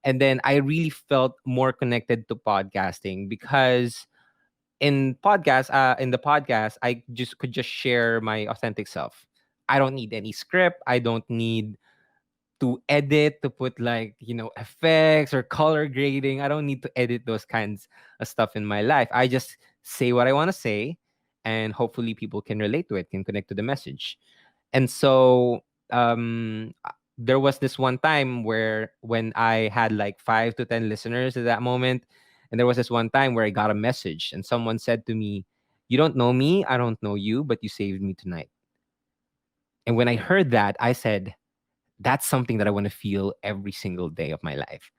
And then I really felt more connected to podcasting because in the podcast, I just could just share my authentic self. I don't need any script. I don't need to edit, to put like, effects or color grading. I don't need to edit those kinds of stuff in my life. I just say what I want to say, and hopefully people can relate to it, can connect to the message. And so there was this one time where when I had like 5 to 10 listeners at that moment, and there was this one time where I got a message and someone said to me, "You don't know me, I don't know you, but you saved me tonight." And when I heard that, I said, that's something that I want to feel every single day of my life.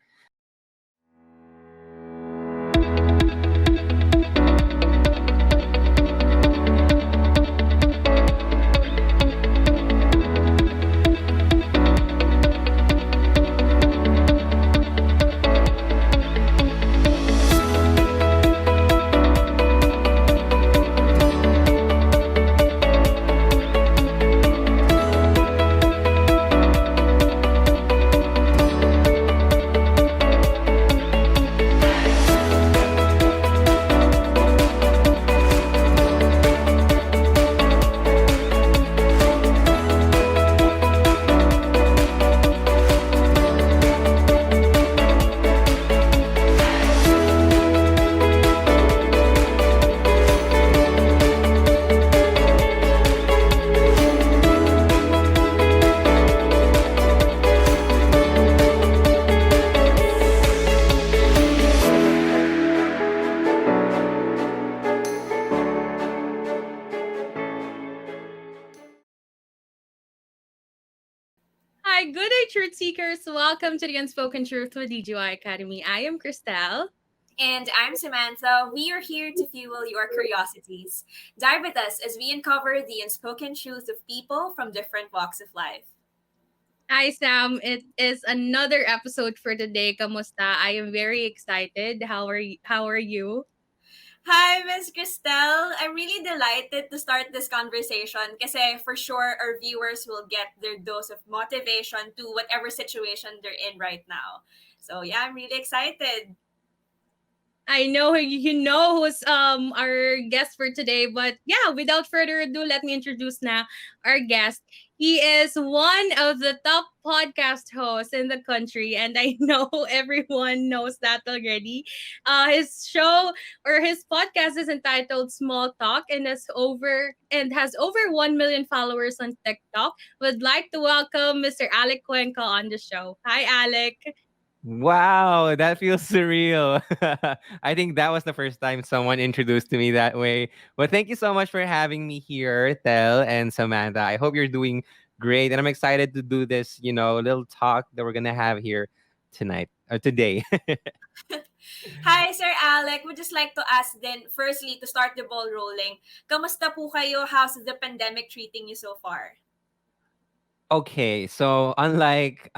Hi, good day, truth seekers. Welcome to the Unspoken Truth with DGY Academy. I am Christelle. And I'm Samantha. We are here to fuel your curiosities. Dive with us as we uncover the unspoken truth of people from different walks of life. Hi, Sam. It is another episode for today. Kamusta? I am very excited. How are you? Hi, Miss Christelle. I'm really delighted to start this conversation kasi for sure our viewers will get their dose of motivation to whatever situation they're in right now. So yeah, I'm really excited. I know you know who's our guest for today, but yeah, without further ado, let me introduce now our guest. He is one of the top podcast hosts in the country, and I know everyone knows that already. His show or his podcast is entitled Small Talk and has over 1 million followers on TikTok. Would like to welcome Mr. Alec Cuenca on the show. Hi, Alec. Wow, that feels surreal. I think that was the first time someone introduced to me that way. But thank you so much for having me here, Tel and Samantha. I hope you're doing great. And I'm excited to do this, little talk that we're going to have here tonight or today. Hi, Sir Alec. Would just like to ask then, firstly, to start the ball rolling, kamusta po kayo? How's the pandemic treating you so far? Okay, so unlike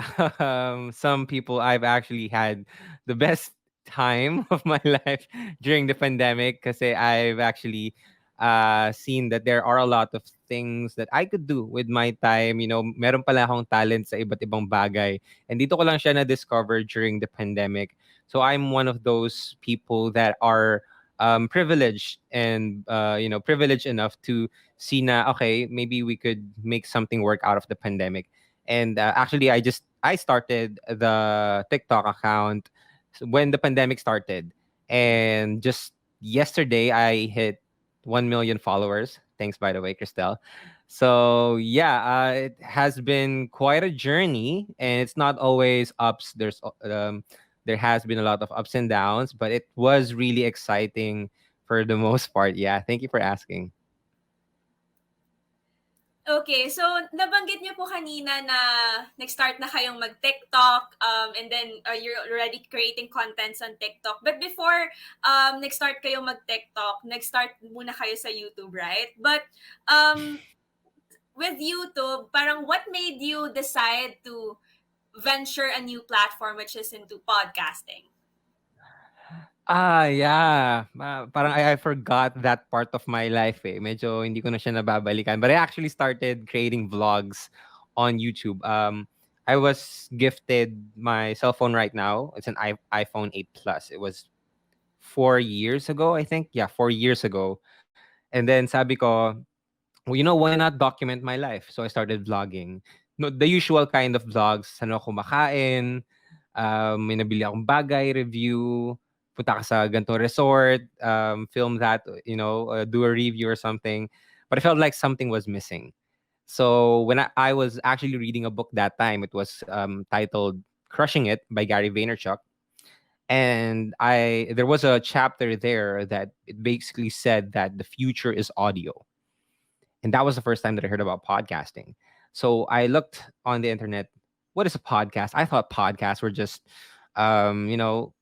some people, I've actually had the best time of my life during the pandemic because I've actually seen that there are a lot of things that I could do with my time. Meron pala akong talent sa iba't ibang bagay. And dito ko lang siya na-discover during the pandemic. So I'm one of those people that are privileged and, privileged enough to see na, okay, maybe we could make something work out of the pandemic. And actually, I started the TikTok account when the pandemic started, and just yesterday I hit 1 million followers. Thanks, by the way, Christelle. So yeah, it has been quite a journey, and it's not always ups. There has been a lot of ups and downs, but it was really exciting for the most part. Yeah, thank you for asking. Okay, so nabanggit niyo po kanina na nag-start na kayong mag-TikTok and then you're already creating contents on TikTok. But before nag-start kayo mag-TikTok, nag-start muna kayo sa YouTube, right? But with YouTube, parang what made you decide to venture a new platform which is into podcasting? Yeah. Parang I forgot that part of my life eh. Medyo hindi ko na siya nababalikan. But I actually started creating vlogs on YouTube. I was gifted my cell phone right now. It's an iPhone 8 Plus. It was 4 years ago, I think. Yeah, 4 years ago. And then sabi ko, well, why not document my life? So I started vlogging. No, the usual kind of vlogs. Ano ako kumakain, may nabili akong bagay, review, punta ka sa ganitong resort, film that, do a review or something. But I felt like something was missing. So when I was actually reading a book that time, it was titled Crushing It by Gary Vaynerchuk. And there was a chapter there that it basically said that the future is audio. And that was the first time that I heard about podcasting. So I looked on the internet, what is a podcast? I thought podcasts were just, um, you know,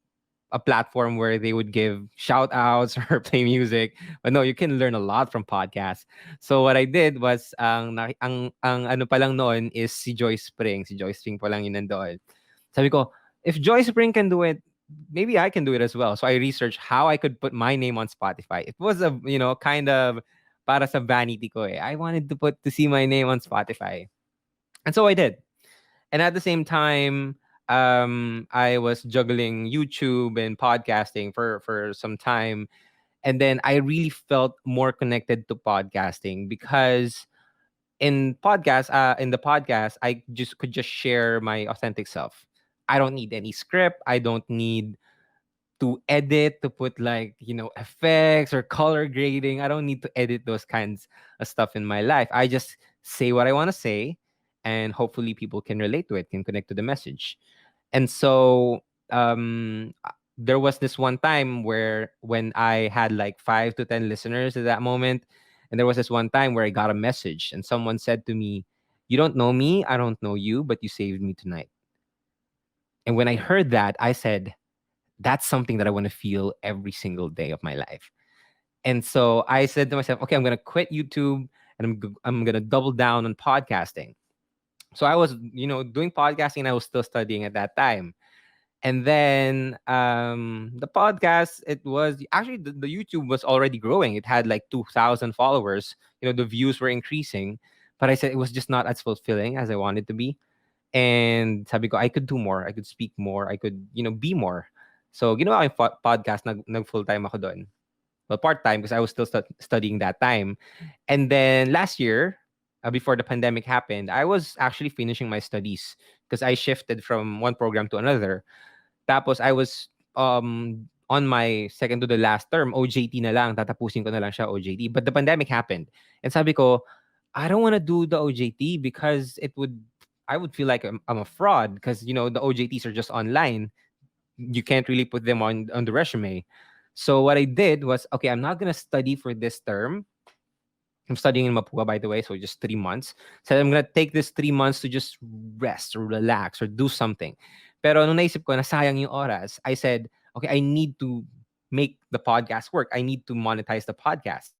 a platform where they would give shout outs or play music. But no, you can learn a lot from podcasts. So what I did was, ang ano pa lang noon is si Joyce Spring. Si Joyce Spring pa lang yun nandoon. Sabi ko, if Joyce Spring can do it, maybe I can do it as well. So I researched how I could put my name on Spotify. It was a, kind of para sa vanity ko eh. I wanted to see my name on Spotify. And so I did. And at the same time, I was juggling YouTube and podcasting for some time. And then I really felt more connected to podcasting because in the podcast, I just could just share my authentic self. I don't need any script. I don't need to edit, to put like, effects or color grading. I don't need to edit those kinds of stuff in my life. I just say what I want to say, and hopefully people can relate to it, can connect to the message. And so there was this one time where when I had like 5 to 10 listeners at that moment, and there was this one time where I got a message and someone said to me, "You don't know me, I don't know you, but you saved me tonight." And when I heard that, I said, that's something that I want to feel every single day of my life. And so I said to myself, okay, I'm going to quit YouTube and I'm going to double down on podcasting. So I was, doing podcasting and I was still studying at that time. And then the podcast, it was actually the YouTube was already growing. It had like 2,000 followers. The views were increasing. But I said it was just not as fulfilling as I wanted to be. And sabi ko, I could do more. I could speak more. I could, be more. So, ginawa ko yung podcast, nag full-time ako doon. Well, part-time because I was still studying that time. And then last year, before the pandemic happened, I was actually finishing my studies because I shifted from one program to another. Tapos I was on my second to the last term, OJT na lang, tatapusin ko na lang siya OJT. But the pandemic happened. And sabi ko, I don't want to do the OJT because I would feel like I'm a fraud because, the OJTs are just online. You can't really put them on the resume. So what I did was, okay, I'm not going to study for this term. I'm studying in Mapua, by the way, so just 3 months. So I'm gonna take this 3 months to just rest or relax or do something. Pero nung naisip ko, nasayang yung oras, I said, okay, I need to make the podcast work. I need to monetize the podcast.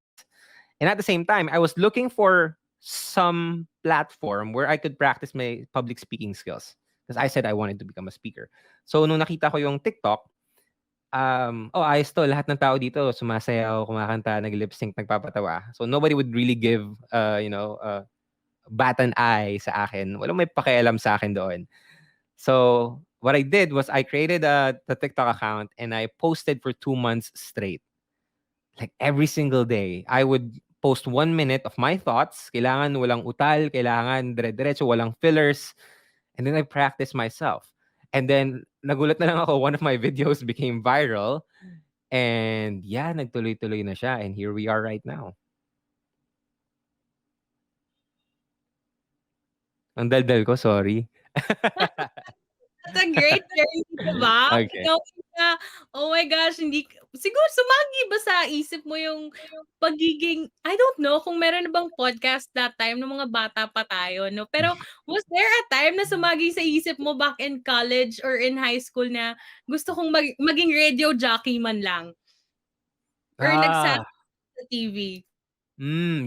And at the same time, I was looking for some platform where I could practice my public speaking skills. Because I said I wanted to become a speaker. So nung nakita ko yung TikTok, ayos to. Lahat ng tao dito sumasayaw, kumakanta, nag-lip sync, nagpapatawa. So nobody would really give, bat an eye sa akin. Walang may pakialam sa akin doon. So what I did was I created the TikTok account and I posted for 2 months straight. Like every single day, I would post 1 minute of my thoughts. Kailangan walang utal, kailangan dire-diretso, walang fillers. And then I practiced myself. And then, nagulat na lang ako, one of my videos became viral. And yeah, nagtuloy-tuloy na siya. And here we are right now. Ang daldal ko, sorry. That's a great journey, diba? Okay. Na, oh my gosh, siguro sumagi ba sa isip mo yung pagiging, I don't know kung meron na bang podcast that time ng mga bata pa tayo, no? Pero was there a time na sumagi sa isip mo back in college or in high school na gusto kong maging radio jockey man lang? Or Ah, nagsabi sa TV?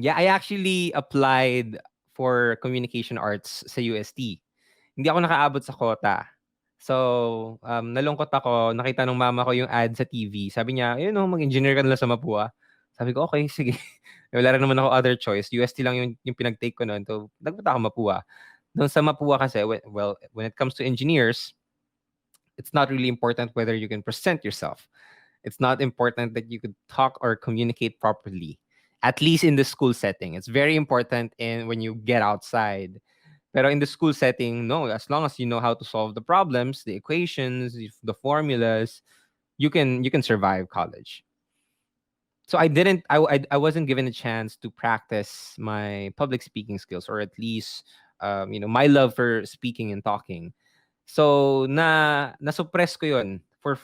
yeah, I actually applied for communication arts sa UST. Hindi ako nakaabot sa quota. So, nalungkot ako. Nakita ng mama ko yung ad sa TV. Sabi niya, mag-engineer ka na lang sa Mapua. Sabi ko, okay, sige. Wala rin naman ako other choice. UST lang yung pinag-take ko noon. So, nagpunta ako Mapua. Doon sa Mapua kasi, well, when it comes to engineers, it's not really important whether you can present yourself. It's not important that you could talk or communicate properly. At least in the school setting, it's very important in when you get outside. Pero in the school setting, no, as long as you know how to solve the problems, the equations, the formulas, you can survive college. So I didn't I wasn't given a chance to practice my public speaking skills, or at least my love for speaking and talking. So na-suppress ko 'yun for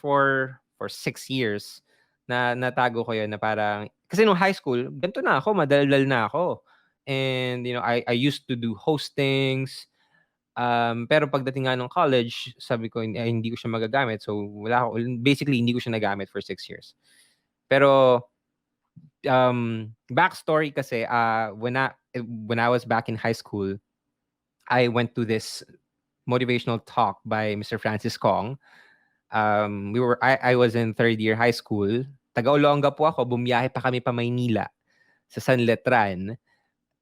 6 years. Natago ko 'yun na parang kasi nung high school, ganito na ako, madaldal na ako. And I used to do hostings. Pero pagdating nga nung college, sabi ko hindi ko siya magagamit. So wala ako, basically hindi ko siya nagamit for 6 years. Pero backstory kasi, when I was back in high school, I went to this motivational talk by Mr. Francis Kong. I was in third year high school. Taga-Olonga po ako, bumiyahe pa kami pa Maynila sa San Letran.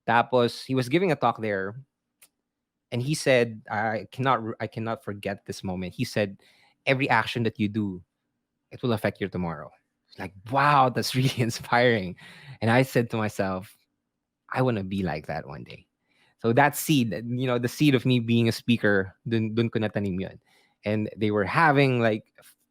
Tapos he was giving a talk there, and he said, I cannot forget this moment. He said, every action that you do, it will affect your tomorrow. It's like, wow, that's really inspiring. And I said to myself, I want to be like that one day. So that seed, the seed of me being a speaker, dun ko natanim yun. And they were having like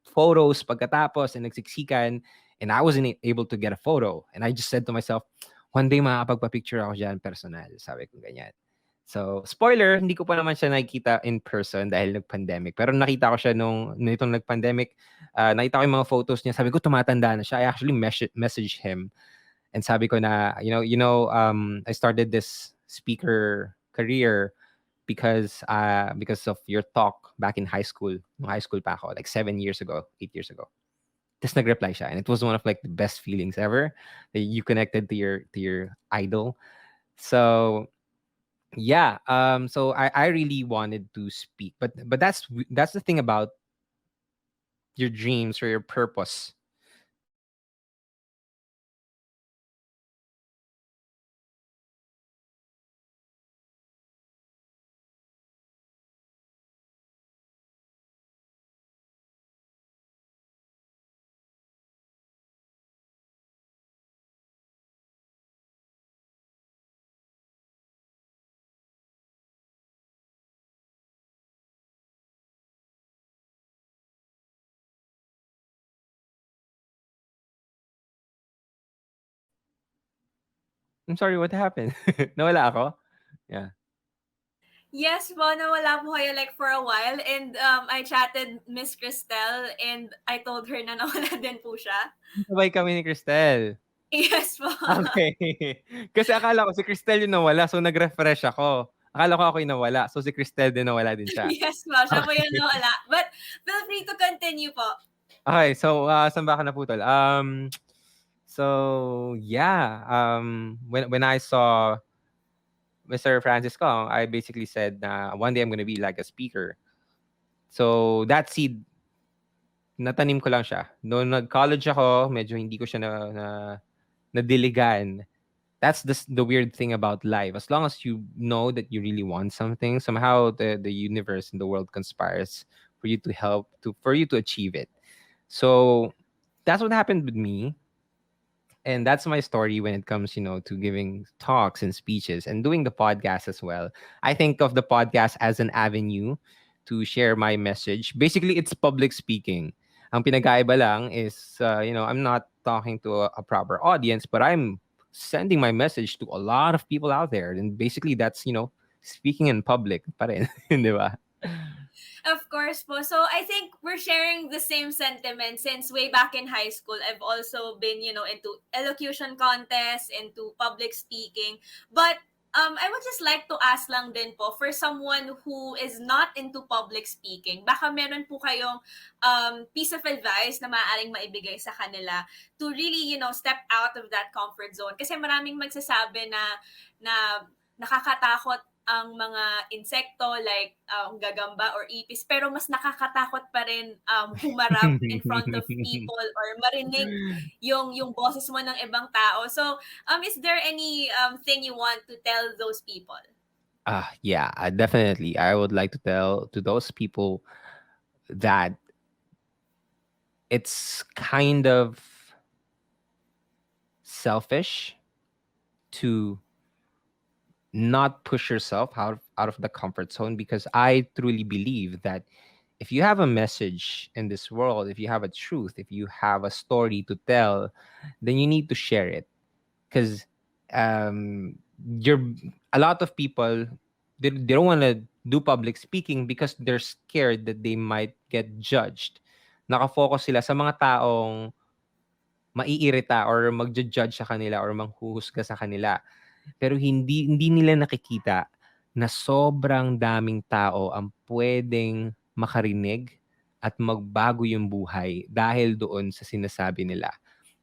photos pagkatapos and nagsiksikan, and I wasn't able to get a photo. And I just said to myself, one day makakapagpa-picture ako dyan personal. Sabi ko ganyan. So, spoiler, hindi ko pa naman siya nakikita in person dahil nag-pandemic. Pero nakita ko siya nitong nag-pandemic. Nakita ko yung mga photos niya. Sabi ko, tumatanda na siya. I actually messaged him. And sabi ko na, I started this speaker career because of your talk back in high school. Nung high school pa ako, like 7 years ago, 8 years ago. Tapos nag-reply siya. And it was one of like the best feelings ever that you connected to your idol. So yeah, so I really wanted to speak, but that's the thing about your dreams or your purpose. I'm sorry, what happened? Nawala ako? Yeah. Yes po, nawala po kayo like for a while, and I chatted Miss Cristel and I told her na nawala din po siya. Sabay kami ni Cristel. Yes po. Okay. Kasi akala ko si Cristel yung nawala, so nag-refresh ako. Akala ko ako yung nawala, so si Cristel din nawala din siya. Yes po, siya po yung nawala. But feel free to continue po. Okay, so saan ba ako naputol? So yeah, when I saw Mr. Francis Kong, I basically said na one day I'm gonna be like a speaker. So that seed, natanim ko lang siya. Noong nag-college ako, medyo hindi ko siya nadiligan. That's the weird thing about life. As long as you know that you really want something, somehow the universe and the world conspires for you to for you to achieve it. So that's what happened with me. And that's my story when it comes, to giving talks and speeches and doing the podcast as well. I think of the podcast as an avenue to share my message. Basically, it's public speaking. Ang pinagkaiba lang is, I'm not talking to a proper audience, but I'm sending my message to a lot of people out there. And basically, that's, speaking in public pa rin, di ba? Of course po. So I think we're sharing the same sentiment since way back in high school. I've also been, into elocution contests, into public speaking. But I would just like to ask lang din po for someone who is not into public speaking, baka meron po kayong piece of advice na maaaring maibigay sa kanila to really, step out of that comfort zone. Kasi maraming magsasabi na nakakatakot ang mga insekto like gagamba or ipis, pero mas nakakatakot pa rin humarap in front of people or marinig yung boses mo ng ibang tao. So is there any thing you want to tell those people? Yeah, definitely. I would like to tell to those people that it's kind of selfish to not push yourself out of the comfort zone, because I truly believe that if you have a message in this world, if you have a truth, if you have a story to tell, then you need to share it. Because you're a lot of people, they don't want to do public speaking because they're scared that they might get judged. Nakafocus sila sa mga taong maiirita or magja-judge sa kanila or manghuhusga sa kanila. Pero hindi nila nakikita na sobrang daming tao ang puwedeng makarinig at magbago yung buhay dahil doon sa sinasabi nila.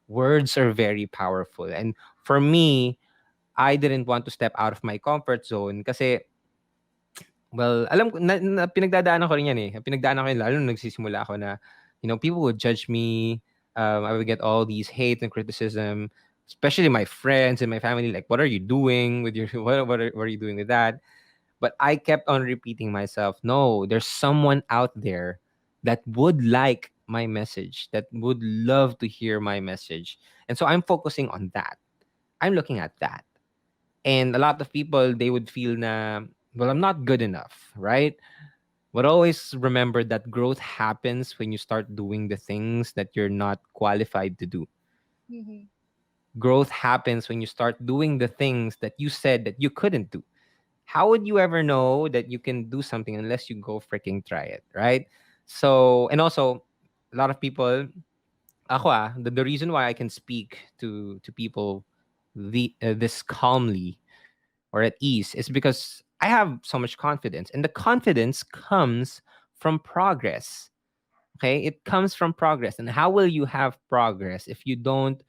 Words are very powerful. And for me, I didn't want to step out of my comfort zone kasi, well, alam ko na pinagdadaanan ko rin yan, eh. Pinagdaanan ko yun lalo nung nagsisimula ako na, people would judge me. I would get all these hate and criticism, especially my friends and my family. Like, what are you doing with your what are you doing with that? But I kept on repeating myself, no, there's someone out there that would like my message, that would love to hear my message. And so I'm focusing on that. I'm looking at that. And a lot of people, they would feel na, well, I'm not good enough, right? But always remember that growth happens when you start doing the things that you're not qualified to do. Mm-hmm. Growth happens when you start doing the things that you said that you couldn't do. How would you ever know that you can do something unless you go freaking try it, right? So, and also, a lot of people, the reason why I can speak to people this calmly or at ease is because I have so much confidence, and the confidence comes from progress. Okay, it comes from progress. And how will you have progress if you don't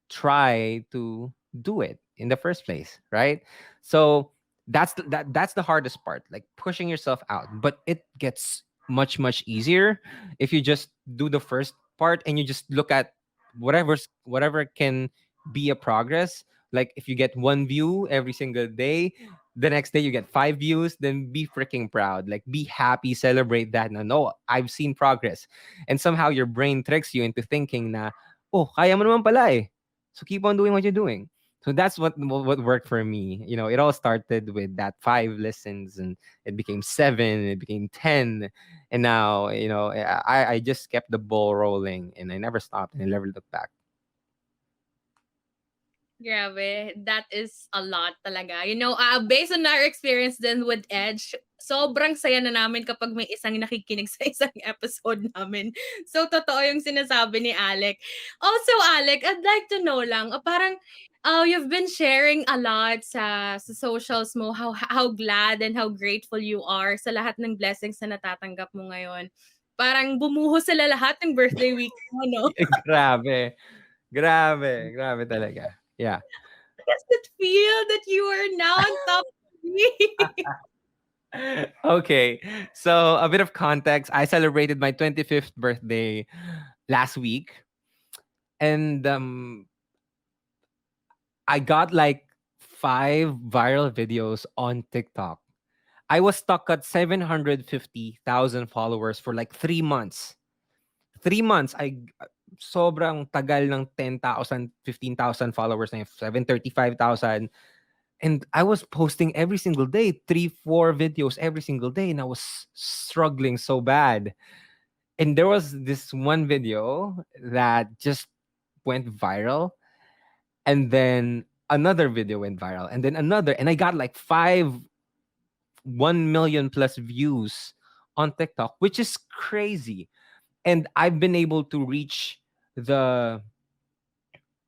try to do it in the first place, right? So that's the hardest part, like pushing yourself out. But it gets much easier if you just do the first part and you just look at whatever can be a progress. Like if you get one view every single day, the next day you get 5 views, then be freaking proud, like be happy, celebrate that. Now, no, I've seen progress. And somehow your brain tricks you into thinking na, oh, kaya mo naman pala eh, so keep on doing what you're doing. So that's what worked for me. It all started with that 5 listens, and it became 7, it became 10, and now I just kept the ball rolling, and I never stopped, and I never looked back. Grabe, that is a lot talaga. Based on our experience then with Edge, sobrang saya na namin kapag may isang nakikinig sa isang episode namin. So, totoo yung sinasabi ni Alec. Also, Alec, I'd like to know lang, parang, you've been sharing a lot sa socials mo, how glad and how grateful you are sa lahat ng blessings na natatanggap mo ngayon. Parang bumuho sila lahat ng birthday week mo, no? Grabe. Grabe talaga. Yeah. Does it feel that you are now on top of me? Okay. So, a bit of context. I celebrated my 25th birthday last week, and I got like 5 viral videos on TikTok. I was stuck at 750,000 followers for like 3 months. 3 months. Sobrang tagal ng 10,000, 15,000 followers na yun, 735,000. And I was posting every single day, 3, 4 videos every single day, and I was struggling so bad. And there was this one video that just went viral, and then another video went viral, and then another, and I got like 1 million plus views on TikTok, which is crazy. And I've been able to reach the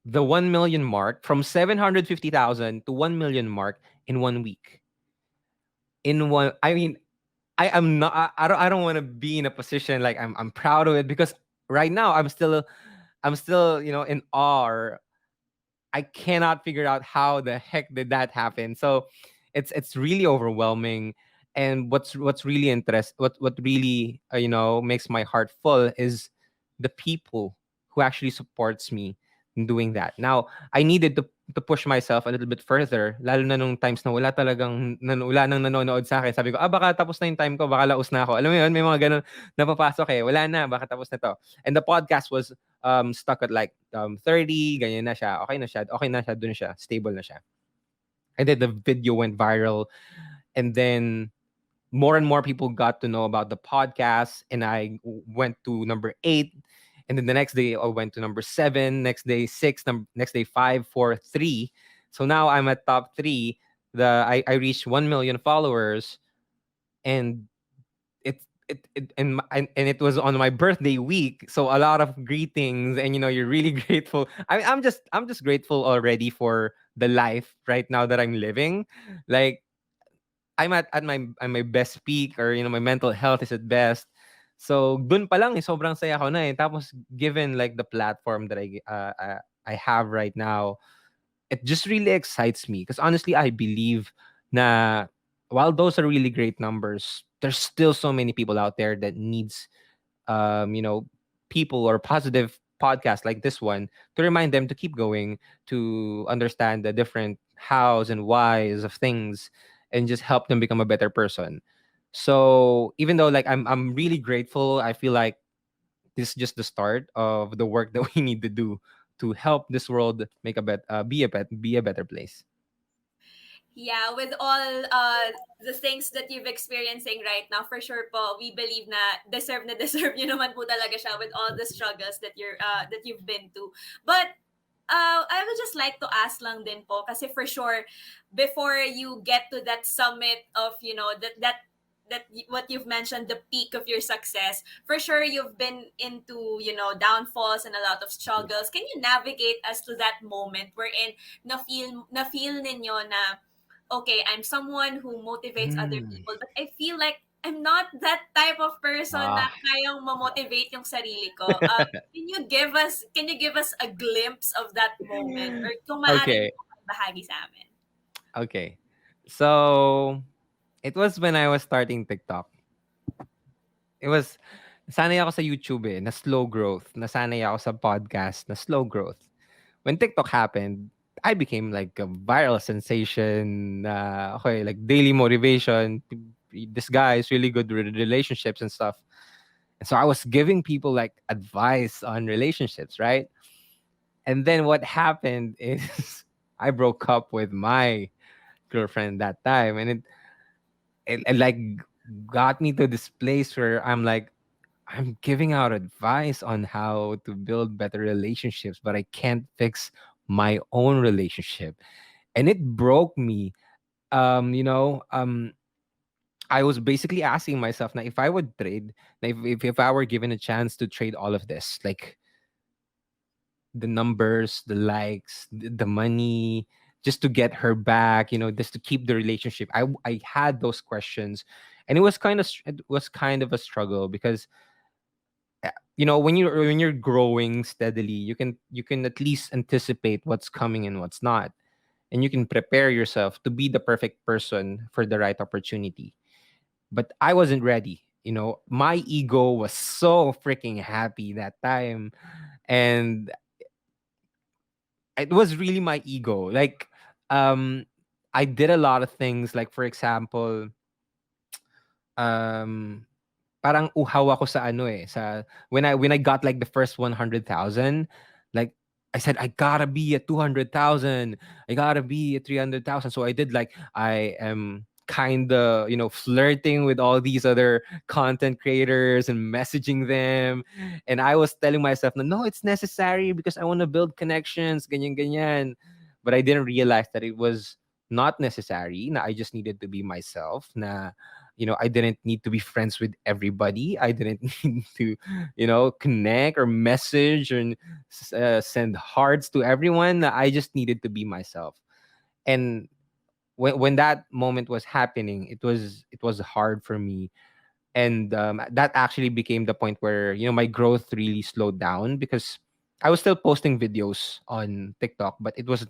1 million mark, from 750,000 to 1 million mark in 1 week. In one, I mean, I am not. I don't want to be in a position like I'm proud of it, because right now I'm still in awe. Or I cannot figure out how the heck did that happen. So it's really overwhelming. And what's really what really makes my heart full is the people who actually supports me in doing that. Now I needed to to push myself a little bit further, lalo na nung times na wala nang nanonood sa akin. Sabi ko, baka tapos na yung time ko, baka laos na ako. Alam mo yun, may mga ganun napapasok eh. Wala na, baka tapos na to. And the podcast was stuck at like 30, ganyan na siya. Okay na siya, dun siya, stable na siya. And then the video went viral. And then more and more people got to know about the podcast, and I went to number 8, and then the next day I went to number 7, next day 6, next day 5, 4, 3. So now I'm at top 3. I reached 1 million followers, and and it was on my birthday week, so a lot of greetings, and you're really grateful. I'm just grateful already for the life right now that I'm living. Like, I'm at my best peak, or my mental health is at best. So dun pa lang sobrang saya ko na eh. Tapos given like the platform that I have right now, it just really excites me because honestly I believe na while those are really great numbers, there's still so many people out there that needs um, you know, people or positive podcasts like this one to remind them to keep going, to understand the different hows and whys of things, and just help them become a better person. So even though like I'm really grateful, I feel like this is just the start of the work that we need to do to help this world make be a better place. Yeah, with all the things that you've experiencing right now, for sure po, we believe na deserve nyo naman po talaga siya with all the struggles that you've been to. But I would just like to ask lang din po, kasi for sure, before you get to that summit of, what you've mentioned, the peak of your success, for sure you've been into, downfalls and a lot of struggles. Can you navigate us to that moment wherein na feel ninyo na, okay, I'm someone who motivates other Mm. people, but I feel like I'm not that type of person na Ah. kayang ma-motivate yung sarili ko. Can you give us a glimpse of that moment, or kung maaari Okay. niyo po bahagi sa amin? Okay. So it was when I was starting TikTok. It was nasanay ako sa YouTube eh, na slow growth. Nasanay ako sa podcast na slow growth. When TikTok happened, I became like a viral sensation. Okay, like daily motivation. This guy is really good with relationships and stuff. And so I was giving people like advice on relationships, right? And then what happened is I broke up with my girlfriend that time, and it like got me to this place where I'm like, I'm giving out advice on how to build better relationships, but I can't fix my own relationship. And it broke me. I was basically asking myself now if I would trade, na if I were given a chance to trade all of this, like the numbers, the likes, the money, just to get her back, just to keep the relationship. I had those questions, and it was kind of a struggle because when you're growing steadily, you can at least anticipate what's coming and what's not, and you can prepare yourself to be the perfect person for the right opportunity. But I wasn't ready. My ego was so freaking happy that time, and it was really my ego. Like, um, I did a lot of things. Like, for example, um, parang uhaw ako sa ano eh, sa when I got like the first 100,000, like I said I gotta be at 200,000. I gotta be at 300,000. So I did like I am kind of flirting with all these other content creators and messaging them, and I was telling myself no, it's necessary because I want to build connections, ganyan ganyan. But I didn't realize that it was not necessary, na I just needed to be myself, na I didn't need to be friends with everybody. I didn't need to connect or message and send hearts to everyone. I just needed to be myself. And when that moment was happening, it was hard for me. And that actually became the point where my growth really slowed down, because I was still posting videos on TikTok, but it was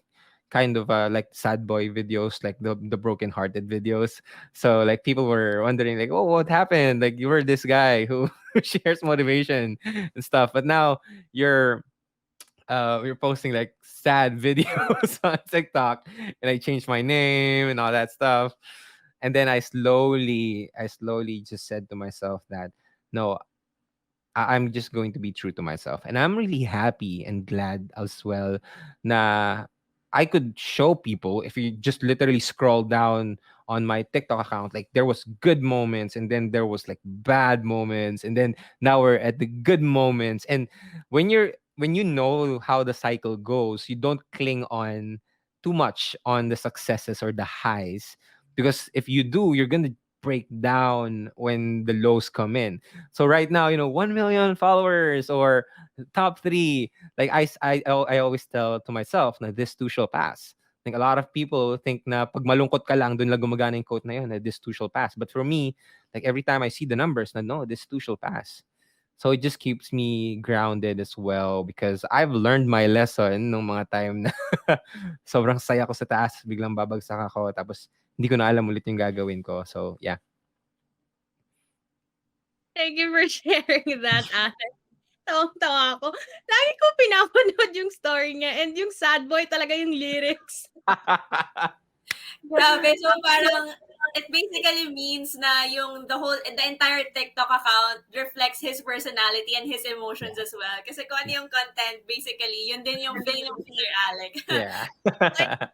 kind of like sad boy videos, like the broken hearted videos. So like people were wondering like, oh, what happened? Like you were this guy who shares motivation and stuff, but now you're we were posting like sad videos on TikTok, and I changed my name and all that stuff. And then I slowly just said to myself that no, I'm just going to be true to myself. And I'm really happy and glad as well na I could show people if you just literally scroll down on my TikTok account, like there was good moments and then there was like bad moments and then now we're at the good moments. And when you know how the cycle goes, you don't cling on too much on the successes or the highs, because if you do, you're gonna break down when the lows come in. So right now, 1 million followers or top three, like I always tell to myself na this too shall pass. Like a lot of people think na pag malungkot ka lang, dun lang gumagana yung quote na yun, na this too shall pass. But for me, like every time I see the numbers, na no, this too shall pass. So it just keeps me grounded as well because I've learned my lesson nung mga time na sobrang saya ko sa taas, biglang babagsak ako, tapos hindi ko na alam ulit yung gagawin ko. So, yeah. Thank you for sharing that, Alex. Tawang-tawa ako. Lagi ko pinapanood yung story niya and yung sad boy talaga yung lyrics. Grabe. So parang it basically means na the entire TikTok account reflects his personality and his emotions as well. Kasi kung ano yung content, basically, yun din yung feel ng Sir Alec. Yeah.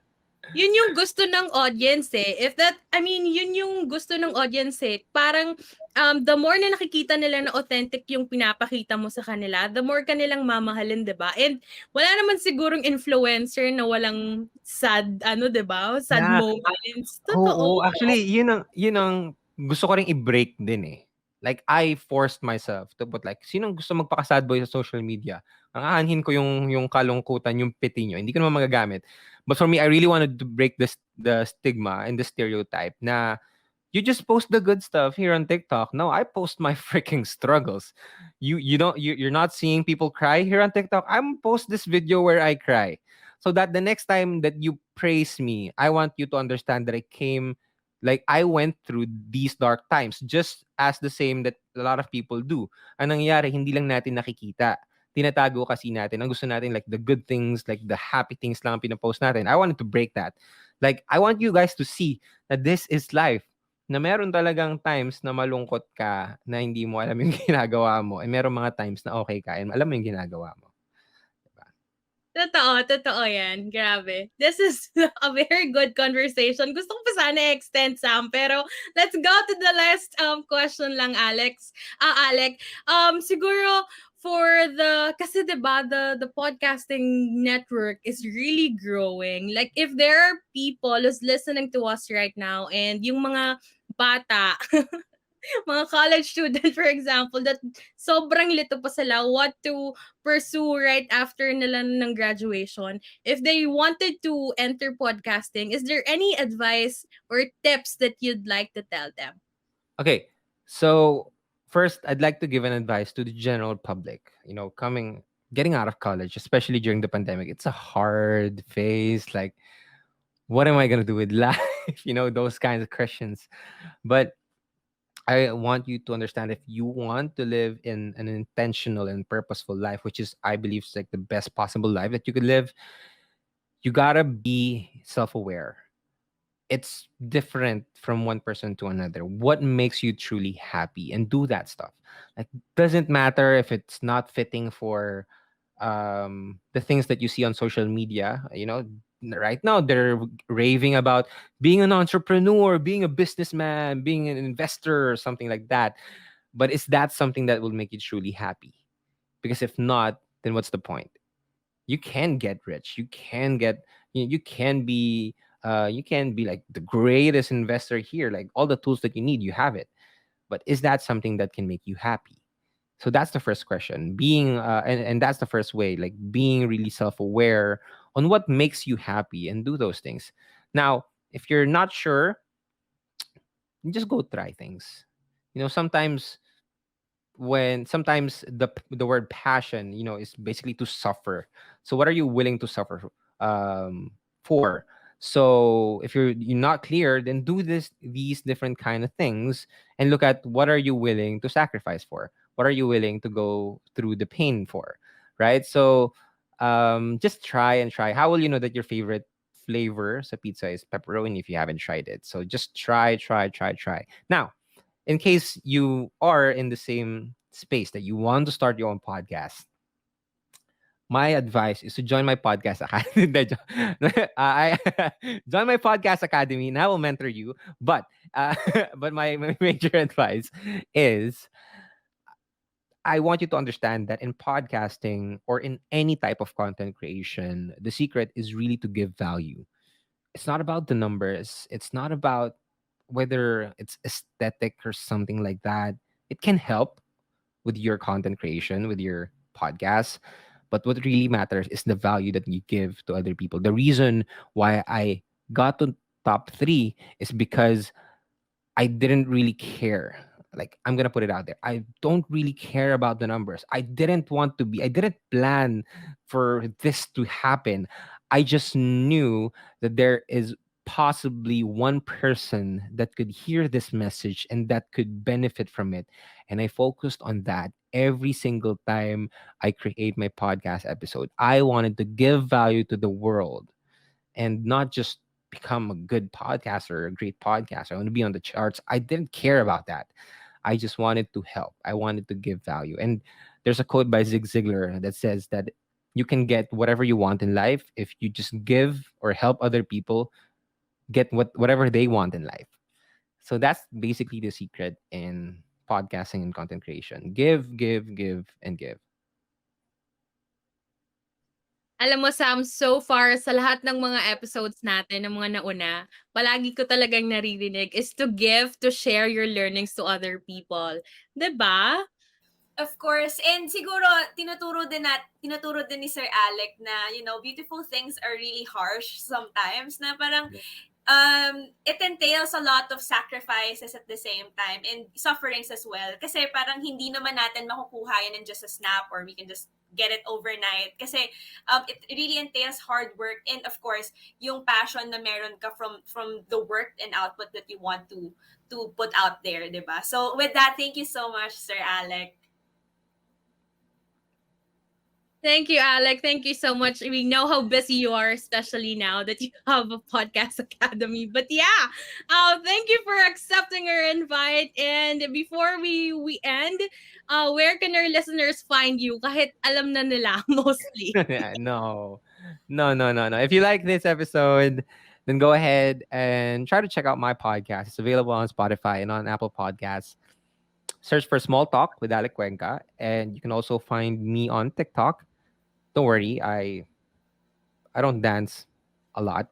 Yun yung gusto ng audience eh. Yun yung gusto ng audience eh. Parang, the more na nakikita nila na authentic yung pinapakita mo sa kanila, the more kanilang mamahalin, diba? And wala naman sigurong influencer na walang sad, diba? Sad Yeah. moments. Oo, Totoo. actually, yun ang gusto ko ring i-break din eh. Like, I forced myself to put like, sinong gusto magpaka-sad boy sa social media? Ang aanhin ko yung kalungkutan, yung pity nyo. Hindi ko naman magagamit. But for me, I really wanted to break the stigma and the stereotype na you just post the good stuff here on TikTok. No, I post my freaking struggles. You're not seeing people cry here on TikTok. I'm post this video where I cry. So that the next time that you praise me, I want you to understand that I went through these dark times just as the same that a lot of people do. Ang nangyayari, hindi lang natin nakikita. Tinatago kasi natin. Ang gusto natin, like the good things, like the happy things lang ang pinapost natin. I wanted to break that. Like, I want you guys to see that this is life, na meron talagang times na malungkot ka na hindi mo alam yung ginagawa mo, and meron mga times na okay ka and alam mo yung ginagawa mo. Diba? Totoo yan. Grabe. This is a very good conversation. Gusto ko pa sana extend, Sam, pero let's go to the last question lang, Alex. Alec, siguro kasi 'di ba the podcasting network is really growing. Like if there are people who's listening to us right now and yung mga bata mga college student for example that sobrang lito pa sila what to pursue right after nila ng graduation, if they wanted to enter podcasting, is there any advice or tips that you'd like to tell them? Okay, so first, I'd like to give an advice to the general public. Getting out of college, especially during the pandemic, it's a hard phase. Like, what am I gonna do with life? Those kinds of questions. But I want you to understand, if you want to live in an intentional and purposeful life, which is, I believe, is like the best possible life that you could live, you gotta be self aware. It's different from one person to another. What makes you truly happy, and do that stuff. Like, doesn't matter if it's not fitting for the things that you see on social media. Right now they're raving about being an entrepreneur, being a businessman, being an investor, or something like that. But is that something that will make you truly happy? Because if not, then what's the point? You can get rich. You can be like the greatest investor here. Like, all the tools that you need, you have it. But is that something that can make you happy? So that's the first question. And that's the first way, like being really self-aware on what makes you happy and do those things. Now, if you're not sure, you just go try things. Sometimes the word passion, is basically to suffer. So what are you willing to suffer for? So if you're not clear, then do these different kind of things and look at what are you willing to sacrifice for. What are you willing to go through the pain for, right? So just try and try. How will you know that your favorite flavor sa pizza is pepperoni if you haven't tried it? So just try, try, try, try. Now, in case you are in the same space that you want to start your own podcast, my advice is to join my podcast academy. Hindi, I join my podcast academy and I will mentor you. But but my major advice is I want you to understand that in podcasting or in any type of content creation, the secret is really to give value. It's not about the numbers. It's not about whether it's aesthetic or something like that. It can help with your content creation, with your podcast. But what really matters is the value that you give to other people. The reason why I got to top three is because I didn't really care. Like, I'm gonna put it out there. I don't really care about the numbers. I didn't plan for this to happen. I just knew that there is possibly one person that could hear this message and that could benefit from it. And I focused on that every single time I create my podcast episode. I wanted to give value to the world and not just become a good podcaster or a great podcaster. I want to be on the charts. I didn't care about that. I just wanted to help. I wanted to give value. And there's a quote by Zig Ziglar that says that you can get whatever you want in life if you just give or help other people get whatever they want in life. So that's basically the secret in podcasting and content creation. Give, give, give, and give. Alam mo, Sam, so far sa lahat ng mga episodes natin, ng mga nauna, palagi ko talagang naririnig is to give, to share your learnings to other people. 'Di ba? Of course. And siguro, tinuturo din ni Sir Alec na, beautiful things are really harsh sometimes. Na parang, it entails a lot of sacrifices at the same time and sufferings as well. Kasi parang hindi naman natin makukuha yan in just a snap or we can just get it overnight. Kasi it really entails hard work and of course, yung passion na meron ka from the work and output that you want to put out there, diba? So with that, thank you so much, Sir Alec. Thank you, Alec. Thank you so much. We know how busy you are, especially now that you have a podcast academy. But yeah, thank you for accepting our invite. And before we end, where can our listeners find you? Kahit alam na nila mostly. No, no, no, no, no. If you like this episode, then go ahead and try to check out my podcast. It's available on Spotify and on Apple Podcasts. Search for Small Talk with Alec Cuenca. And you can also find me on TikTok. Don't worry, I don't dance a lot.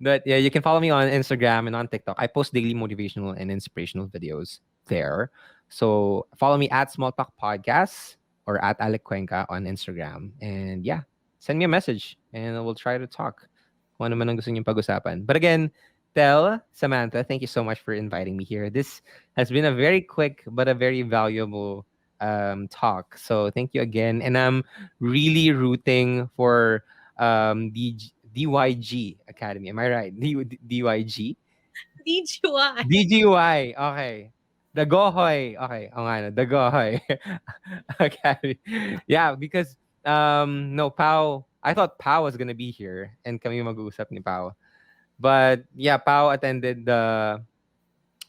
But yeah, you can follow me on Instagram and on TikTok. I post daily motivational and inspirational videos there. So follow me at Small Talk Podcast or at Alec Cuenca on Instagram. And yeah, send me a message and we'll try to talk. Kung ano man ang gusto niyong pag-usapan. But again, tell Samantha, thank you so much for inviting me here. This has been a very quick but a very valuable talk. So thank you again. And I'm really rooting for DYG Academy. Am I right? DYG? DGY. DGY. Okay. The Gohoy. Okay. Oh, nga, no, the Gohoy Academy. Yeah, because no, Pau. I thought Pau was gonna be here and kami mag-uusap ni Pau. But yeah, Pau attended the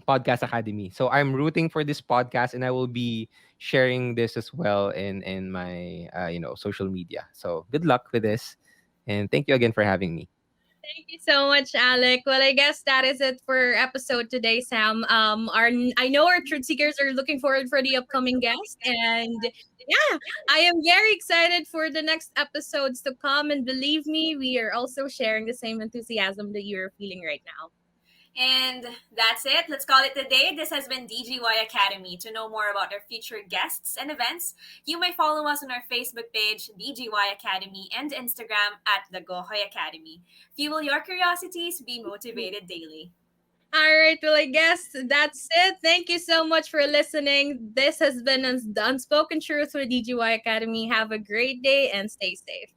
podcast academy. So I'm rooting for this podcast and I will be sharing this as well in my social media. So good luck with this and thank you again for having me. Thank you so much, Alec. Well, I guess that is it for episode today, Sam. I know our truth seekers are looking forward for the upcoming guest, and yeah, I am very excited for the next episodes to come. And believe me, we are also sharing the same enthusiasm that you're feeling right now. And that's it. Let's call it a day. This has been DGY Academy. To know more about our future guests and events, you may follow us on our Facebook page, DGY Academy, and Instagram at The Gohoy Academy. Fuel your curiosities, be motivated daily. All right, well, I guess that's it. Thank you so much for listening. This has been the Unspoken Truth with DGY Academy. Have a great day and stay safe.